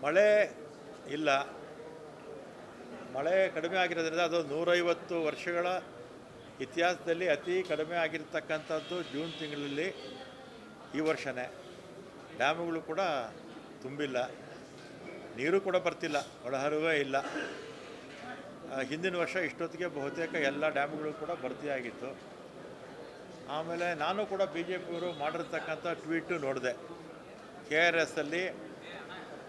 ಮಳೆ ಇಲ್ಲ. ಮಳೆ ಕಡಿಮೆ ಆಗಿರೋದ್ರಿಂದ ಅದು 150 ವರ್ಷಗಳ ಇತಿಹಾಸದಲ್ಲಿ ಅತಿ ಕಡಿಮೆ ಆಗಿರ್ತಕ್ಕಂಥದ್ದು ಜೂನ್ ತಿಂಗಳಲ್ಲಿ ಈ ವರ್ಷವೇ. ಡ್ಯಾಮುಗಳು ಕೂಡ ತುಂಬಿಲ್ಲ, ನೀರು ಕೂಡ ಬರ್ತಿಲ್ಲ, ಒಳಹರಿವೇ ಇಲ್ಲ. ಹಿಂದಿನ ವರ್ಷ ಇಷ್ಟೊತ್ತಿಗೆ ಬಹುತೇಕ ಎಲ್ಲ ಡ್ಯಾಮುಗಳು ಕೂಡ ಭರ್ತಿಯಾಗಿತ್ತು. ಆಮೇಲೆ ನಾನು ಕೂಡ ಬಿ ಜೆ ಪಿಯವರು ಮಾಡಿರ್ತಕ್ಕಂಥ ಟ್ವೀಟು ನೋಡಿದೆ. ಕೆ ಆರ್ ಎಸ್ ಅಲ್ಲಿ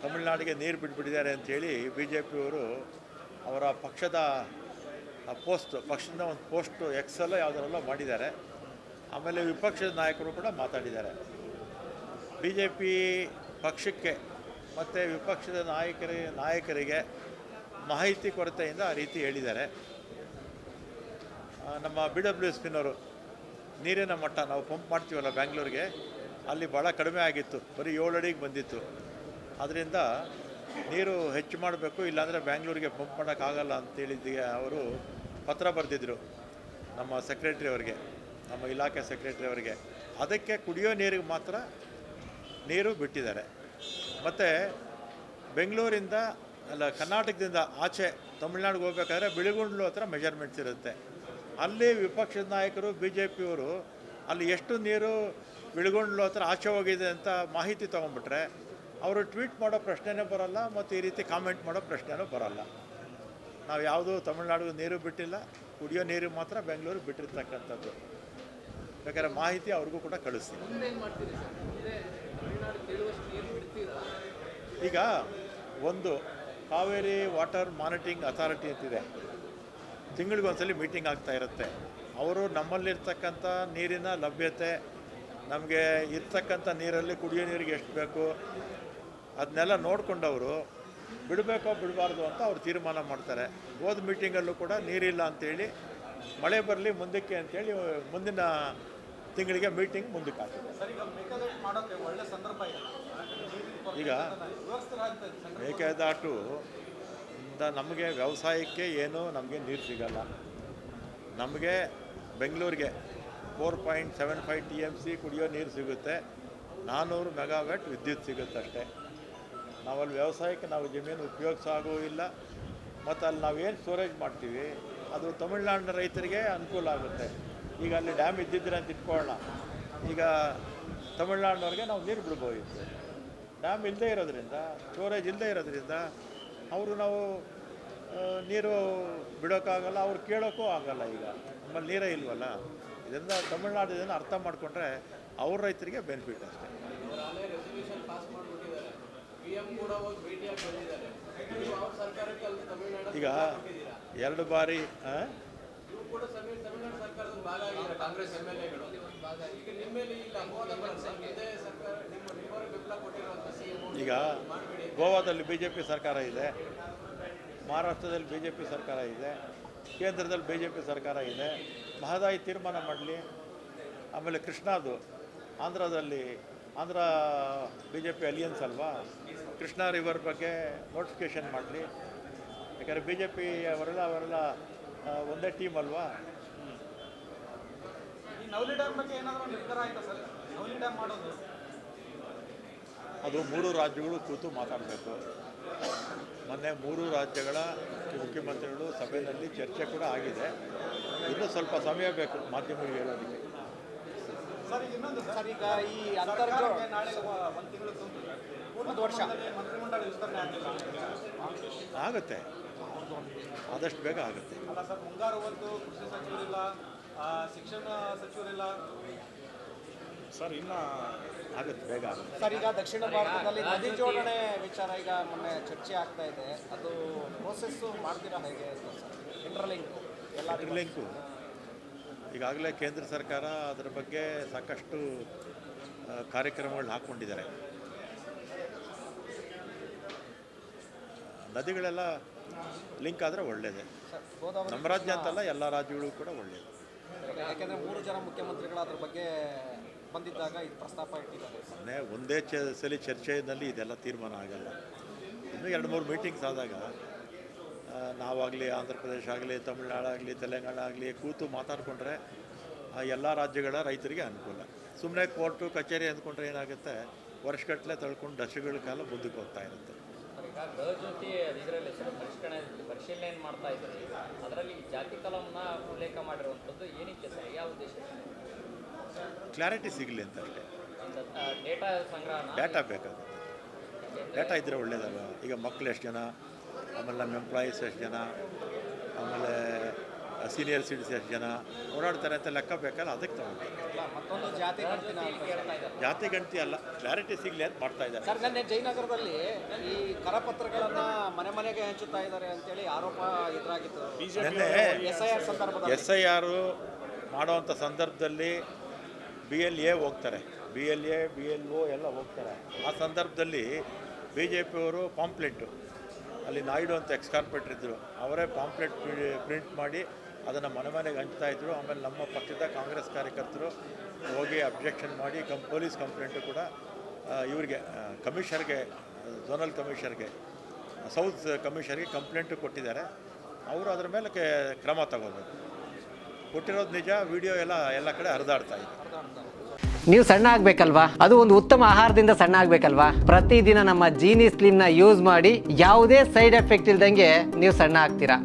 ತಮಿಳ್ನಾಡಿಗೆ ನೀರು ಬಿಟ್ಬಿಟ್ಟಿದ್ದಾರೆ ಅಂಥೇಳಿ ಬಿ ಜೆ ಪಿಯವರು ಅವರ ಪಕ್ಷದ ಪಕ್ಷದ ಒಂದು ಪೋಸ್ಟು ಎಕ್ಸೆಲ್ಲ ಯಾವುದರಲ್ಲ ಮಾಡಿದ್ದಾರೆ. ಆಮೇಲೆ ವಿಪಕ್ಷದ ನಾಯಕರು ಕೂಡ ಮಾತಾಡಿದ್ದಾರೆ. ಬಿ ಜೆ ಪಿ ಪಕ್ಷಕ್ಕೆ ಮತ್ತು ವಿಪಕ್ಷದ ನಾಯಕರಿಗೆ ಮಾಹಿತಿ ಕೊರತೆಯಿಂದ ಆ ರೀತಿ ಹೇಳಿದ್ದಾರೆ. ನಮ್ಮ BWSPನವರು ನೀರಿನ ಮಟ್ಟ ನಾವು ಪಂಪ್ ಮಾಡ್ತೀವಲ್ಲ ಬ್ಯಾಂಗ್ಳೂರಿಗೆ, ಅಲ್ಲಿ ಭಾಳ ಕಡಿಮೆ ಆಗಿತ್ತು, ಬರೀ 7 ಅಡಿಗೆ ಬಂದಿತ್ತು. ಅದರಿಂದ ನೀರು ಹೆಚ್ಚು ಮಾಡಬೇಕು, ಇಲ್ಲಾಂದರೆ ಬ್ಯಾಂಗ್ಳೂರಿಗೆ ಪಂಪ್ ಮಾಡೋಕ್ಕಾಗಲ್ಲ ಅಂತೇಳಿದ್ದಿಗೆ ಅವರು ಪತ್ರ ಬರೆದಿದ್ದರು ನಮ್ಮ ಸೆಕ್ರೆಟ್ರಿ ಅವರಿಗೆ, ನಮ್ಮ ಇಲಾಖೆ ಸೆಕ್ರೆಟ್ರಿ ಅವರಿಗೆ. ಅದಕ್ಕೆ ಕುಡಿಯೋ ನೀರಿಗೆ ಮಾತ್ರ ನೀರು ಬಿಟ್ಟಿದ್ದಾರೆ. ಮತ್ತು ಬೆಂಗಳೂರಿಂದ ಕರ್ನಾಟಕದಿಂದ ಆಚೆ ತಮಿಳ್ನಾಡಿಗೆ ಹೋಗ್ಬೇಕಾದ್ರೆ ಬಿಳಿಗುಂಡ್ಲು ಹತ್ರ ಮೆಜರ್ಮೆಂಟ್ಸ್ ಇರುತ್ತೆ. ಅಲ್ಲಿ ವಿಪಕ್ಷದ ನಾಯಕರು ಬಿ ಜೆ ಪಿಯವರು ಅಲ್ಲಿ ಎಷ್ಟು ನೀರು ಬಿಳಿಗುಂಡ್ಲು ಹತ್ರ ಆಚೆ ಹೋಗಿದೆ ಅಂತ ಮಾಹಿತಿ ತೊಗೊಂಡ್ಬಿಟ್ರೆ ಅವರು ಟ್ವೀಟ್ ಮಾಡೋ ಪ್ರಶ್ನೆನೇ ಬರೋಲ್ಲ, ಮತ್ತು ಈ ರೀತಿ ಕಾಮೆಂಟ್ ಮಾಡೋ ಪ್ರಶ್ನೆನೂ ಬರೋಲ್ಲ. ನಾವು ಯಾವುದೂ ತಮಿಳ್ನಾಡಿಗೆ ನೀರು ಬಿಟ್ಟಿಲ್ಲ, ಕುಡಿಯೋ ನೀರು ಮಾತ್ರ ಬೆಂಗಳೂರು ಬಿಟ್ಟಿರ್ತಕ್ಕಂಥದ್ದು. ಬೇಕಾದ್ರೆ ಮಾಹಿತಿ ಅವ್ರಿಗೂ ಕೂಡ ಕಳಿಸ್ತೀನಿ. ಈಗ ಒಂದು ಕಾವೇರಿ ವಾಟರ್ ಮಾನಿಟರಿಂಗ್ ಅಥಾರಿಟಿ ಅಂತಿದೆ, ತಿಂಗಳಿಗೊಂದ್ಸಲಿ ಮೀಟಿಂಗ್ ಆಗ್ತಾ ಇರುತ್ತೆ. ಅವರು ನಮ್ಮಲ್ಲಿರ್ತಕ್ಕಂಥ ನೀರಿನ ಲಭ್ಯತೆ, ನಮಗೆ ಇರ್ತಕ್ಕಂಥ ನೀರಲ್ಲಿ ಕುಡಿಯೋ ನೀರಿಗೆ ಎಷ್ಟು ಬೇಕು ಅದನ್ನೆಲ್ಲ ನೋಡಿಕೊಂಡವರು ಬಿಡಬೇಕೋ ಬಿಡಬಾರ್ದು ಅಂತ ಅವ್ರು ತೀರ್ಮಾನ ಮಾಡ್ತಾರೆ. ಹೋದ ಮೀಟಿಂಗಲ್ಲೂ ಕೂಡ ನೀರಿಲ್ಲ ಅಂಥೇಳಿ, ಮಳೆ ಬರಲಿ ಮುಂದಕ್ಕೆ ಅಂಥೇಳಿ ಮುಂದಿನ ತಿಂಗಳಿಗೆ ಮೀಟಿಂಗ್ ಮುಂದಕ್ಕೆ ಆಗ್ತದೆ. ಈಗ ಮೇಕೆದಾಟು ಇಂದ ನಮಗೆ ವ್ಯವಸಾಯಕ್ಕೆ ಏನೂ ನಮಗೆ ನೀರು ಸಿಗಲ್ಲ. ನಮಗೆ ಬೆಂಗಳೂರಿಗೆ 4.75 TMC ಕುಡಿಯೋ ನೀರು ಸಿಗುತ್ತೆ, 400 ಮೆಗಾವ್ಯಾಟ್ ವಿದ್ಯುತ್ ಸಿಗುತ್ತೆ ಅಷ್ಟೇ. ನಾವಲ್ಲಿ ವ್ಯವಸಾಯಕ್ಕೆ ನಾವು ಜಮೀನು ಉಪಯೋಗಿಸೋಗೂ ಇಲ್ಲ. ಮತ್ತು ಅಲ್ಲಿ ನಾವೇನು ಸ್ಟೋರೇಜ್ ಮಾಡ್ತೀವಿ ಅದು ತಮಿಳ್ನಾಡಿನ ರೈತರಿಗೆ ಅನುಕೂಲ ಆಗುತ್ತೆ. ಈಗ ಅಲ್ಲಿ ಡ್ಯಾಮ್ ಇದ್ದಿದ್ರೆ ಅಂತ ಇಟ್ಕೊಳ್ಳೋಣ, ಈಗ ತಮಿಳ್ನಾಡಿನವ್ರಿಗೆ ನಾವು ನೀರು ಬಿಡ್ಬೋದಿತ್ತು. ಡ್ಯಾಮ್ ಇಲ್ಲದೆ ಇರೋದ್ರಿಂದ, ಸ್ಟೋರೇಜ್ ಇಲ್ಲದೆ ಇರೋದ್ರಿಂದ ನಾವು ನೀರು ಬಿಡೋಕ್ಕಾಗಲ್ಲ, ಅವ್ರು ಕೇಳೋಕ್ಕೂ ಆಗಲ್ಲ. ಈಗ ನಮ್ಮಲ್ಲಿ ನೀರೇ ಇಲ್ವಲ್ಲ. ಇದರಿಂದ ತಮಿಳ್ನಾಡು ಇದನ್ನು ಅರ್ಥ ಮಾಡಿಕೊಂಡ್ರೆ ಅವ್ರ ರೈತರಿಗೆ ಬೆನಿಫಿಟ್ ಅಷ್ಟೇ. ಈಗ 2 ಬಾರಿ ಈಗ ಗೋವಾದಲ್ಲಿ BJP ಸರ್ಕಾರ ಇದೆ, ಮಹಾರಾಷ್ಟ್ರದಲ್ಲಿ BJP ಸರ್ಕಾರ ಇದೆ, ಕೇಂದ್ರದಲ್ಲಿ BJP ಸರ್ಕಾರ ಇದೆ. ಮಹದಾಯಿ ತೀರ್ಮಾನ ಮಾಡಲಿ. ಆಮೇಲೆ ಕೃಷ್ಣಾದು ಆಂಧ್ರದಲ್ಲಿ, ಆಂಧ್ರ BJP ಅಲಿಯನ್ಸ್ ಅಲ್ವಾ, ಕೃಷ್ಣಾ ರಿವರ್ ಬಗ್ಗೆ ನೋಟಿಫಿಕೇಷನ್ ಮಾಡಲಿ. ಯಾಕಂದರೆ BJP ಅವರೆಲ್ಲ ಒಂದೇ ಟೀಮ್ ಅಲ್ವಾ. ಅದು 3 ರಾಜ್ಯಗಳು ಕೂತು ಮಾತಾಡಬೇಕು. ಮೊನ್ನೆ 3 ರಾಜ್ಯಗಳ ಮುಖ್ಯಮಂತ್ರಿಗಳು ಸಭೆಯಲ್ಲಿ ಚರ್ಚೆ ಕೂಡ ಆಗಿದೆ. ಇನ್ನೂ ಸ್ವಲ್ಪ ಸಮಯ ಬೇಕು ಮಾಧ್ಯಮಗಳಿಗೆ ಹೇಳೋದಕ್ಕೆ. ಸರ್, ಈಗ ಈ ಒಂದು ವರ್ಷ ಆಗುತ್ತೆ, ಆದಷ್ಟು ಬೇಗ ಆಗುತ್ತೆ. ಅಲ್ಲ ಸರ್, ಮುಂಗಾರು ಒಂದು ಕೃಷಿ ಸಚಿವರಿಲ್ಲ, ಶಿಕ್ಷಣ ಸಚಿವರಿಲ್ಲ ಸರ್, ಇನ್ನೂ ಆಗುತ್ತೆ, ಬೇಗ ಆಗುತ್ತೆ. ಸರ್, ಈಗ ದಕ್ಷಿಣ ಭಾರತದಲ್ಲಿ ನದಿ ಜೋಡಣೆ ವಿಚಾರ ಈಗ ಮೊನ್ನೆ ಚರ್ಚೆ ಆಗ್ತಾ ಇದೆ. ಅದು ಪ್ರೋಸೆಸ್ಸು ಮಾಡ್ತೀರಾ ಹೇಗೆ ಸರ್? ಇಂಟರ್ಲಿಂಕು ಈಗಾಗಲೇ ಕೇಂದ್ರ ಸರ್ಕಾರ ಅದರ ಬಗ್ಗೆ ಸಾಕಷ್ಟು ಕಾರ್ಯಕ್ರಮಗಳನ್ನ ಹಾಕ್ಕೊಂಡಿದ್ದಾರೆ. ನದಿಗಳೆಲ್ಲ ಲಿಂಕ್ ಆದರೆ ಒಳ್ಳೆಯದೇ. ನಮ್ಮ ರಾಜ್ಯ ಅಂತಲ್ಲ, ಎಲ್ಲ ರಾಜ್ಯಗಳು ಕೂಡ ಒಳ್ಳೆಯದು. ಯಾಕೆಂದರೆ 3 ಜನ ಮುಖ್ಯಮಂತ್ರಿಗಳು ಅದ್ರ ಬಗ್ಗೆ ಬಂದಿದ್ದಾಗ ಇದು ಪ್ರಸ್ತಾಪ ಇಟ್ಟಿದ್ದಾರೆ. ಒಂದೇ ಸಲ ಚರ್ಚೆಯಲ್ಲಿ ಇದೆಲ್ಲ ತೀರ್ಮಾನ ಆಗಲ್ಲ. ಇನ್ನೂ 2-3 ಮೀಟಿಂಗ್ಸ್ ಆದಾಗ ನಾವಾಗಲಿ, ಆಂಧ್ರ ಪ್ರದೇಶ ಆಗಲಿ, ತಮಿಳ್ನಾಡು ಆಗಲಿ, ತೆಲಂಗಾಣ ಆಗಲಿ ಕೂತು ಮಾತಾಡಿಕೊಂಡ್ರೆ ಎಲ್ಲ ರಾಜ್ಯಗಳ ರೈತರಿಗೆ ಅನುಕೂಲ. ಸುಮ್ಮನೆ ಕೋರ್ಟು ಕಚೇರಿ ಅಂದ್ಕೊಂಡ್ರೆ ಏನಾಗುತ್ತೆ, ವರ್ಷಗಟ್ಟಲೆ ತಳ್ಕೊಂಡು ದಶಕಗಳ ಕಾಲ ಮುಂದಕ್ಕೆ ಹೋಗ್ತಾ ಇರುತ್ತೆ. ಗೃಹ ಜ್ಯೋತಿ ಇದರಲ್ಲಿ ಹೆಸರು ಪರಿಶೀಲನೆ ಮಾಡ್ತಾ ಇದ್ರಿ, ಅದರಲ್ಲಿ ಜಾತಿ ಕಲಂನ ಉಲ್ಲೇಖ ಮಾಡಿರುವಂಥದ್ದು ಏನಕ್ಕೆ ಸರ್, ಯಾವ ಉದ್ದೇಶ? ಕ್ಲಾರಿಟಿ ಸಿಗಲಿ ಅಂತ ಅಷ್ಟೇ. ಡೇಟಾ ಸಂಗ್ರಹನ ಡೇಟಾ ಬೇಕಾಗುತ್ತೆ. ಡೇಟಾ ಇದ್ದರೆ ಒಳ್ಳೇದಲ್ವ. ಈಗ ಮಕ್ಕಳು ಎಷ್ಟು ಜನ, ಆಮೇಲೆ ನಮ್ಮ ಎಂಪ್ಲಾಯೀಸ್ ಎಷ್ಟು ಜನ, ಆಮೇಲೆ ಸೀನಿಯರ್ ಸಿಟಿಸ್ ಎಷ್ಟು ಜನ ಓಡಾಡ್ತಾರೆ ಅಂತ ಲೆಕ್ಕ ಬೇಕಲ್ಲ, ಅದಕ್ಕೆ ತಗೊಳ್ತಾರೆ. ಮತ್ತೊಂದು ಜಾತಿ ಗಣತಿನ ಅಂತ ಸರ್. ಜಾತಿ ಗಣತಿ ಅಲ್ಲ, ಕ್ಲಾರಿಟಿ ಸಿಗಲಿ ಅಂತ ಮಾಡ್ತಾ ಇದ್ದಾರೆ. ಸರ್, ನಿನ್ನೆ ಜಯನಗರದಲ್ಲಿ ಈ ಕರಪತ್ರಗಳನ್ನು ಮನೆ ಮನೆಗೆ ಹಂಚುತ್ತಾ ಇದ್ದಾರೆ ಅಂತೇಳಿ ಆರೋಪ ಎದುರಾಗಿತ್ತು. ನಿನ್ನೆ SIR ಸಂದರ್ಭದಲ್ಲಿ SIR ಮಾಡೋವಂಥ ಸಂದರ್ಭದಲ್ಲಿ BLA ಹೋಗ್ತಾರೆ, BLA BLO ಎಲ್ಲ ಹೋಗ್ತಾರೆ. ಆ ಸಂದರ್ಭದಲ್ಲಿ BJP ಅವರು ಪಾಂಪ್ಲೆಟ್ಟು, ಅಲ್ಲಿ ನಾಯ್ಡು ಅಂತ ಎಕ್ಸ್ ಕಾರ್ಪೊರೇಟರ್ ಇದ್ದರು, ಅವರೇ ಪಾಂಪ್ಲೆಟ್ ಪ್ರಿಂಟ್ ಮಾಡಿ ಅದನ್ನು ಮನೆ ಮನೆಗೆ ಹಂಚ್ತಾಯಿದ್ರು. ಆಮೇಲೆ ನಮ್ಮ ಪಕ್ಷದ ಕಾಂಗ್ರೆಸ್ ಕಾರ್ಯಕರ್ತರು ಹೋಗಿ ಅಬ್ಜೆಕ್ಷನ್ ಮಾಡಿ ಪೊಲೀಸ್ ಕಂಪ್ಲೇಂಟು ಕೂಡ ಇವರಿಗೆ ಕಮಿಷನರ್ಗೆ, ಝೋನಲ್ ಕಮಿಷನರ್ಗೆ, ಸೌತ್ ಕಮಿಷನರ್ಗೆ ಕಂಪ್ಲೇಂಟು ಕೊಟ್ಟಿದ್ದಾರೆ. ಅವರು ಅದರ ಮೇಲೆ ಕ್ರಮ ತಗೋಬೇಕು. ಕೊಟ್ಟಿರೋದು ನಿಜ, ವಿಡಿಯೋ ಎಲ್ಲ ಕಡೆ ಹರಿದಾಡ್ತಾ ಇದೆ. ನೀವು ಸಣ್ಣ ಆಗ್ಬೇಕಲ್ವಾ? ಅದು ಒಂದು ಉತ್ತಮ ಆಹಾರದಿಂದ ಸಣ್ಣ ಆಗ್ಬೇಕಲ್ವಾ? ಪ್ರತಿದಿನ ನಮ್ಮ ಜೀನಿ ಸ್ಲಿಮ್ನ ಯೂಸ್ ಮಾಡಿ ಯಾವುದೇ ಸೈಡ್ ಎಫೆಕ್ಟ್ ಇಲ್ದಂಗೆ ನೀವು ಸಣ್ಣ ಆಗ್ತೀರಾ.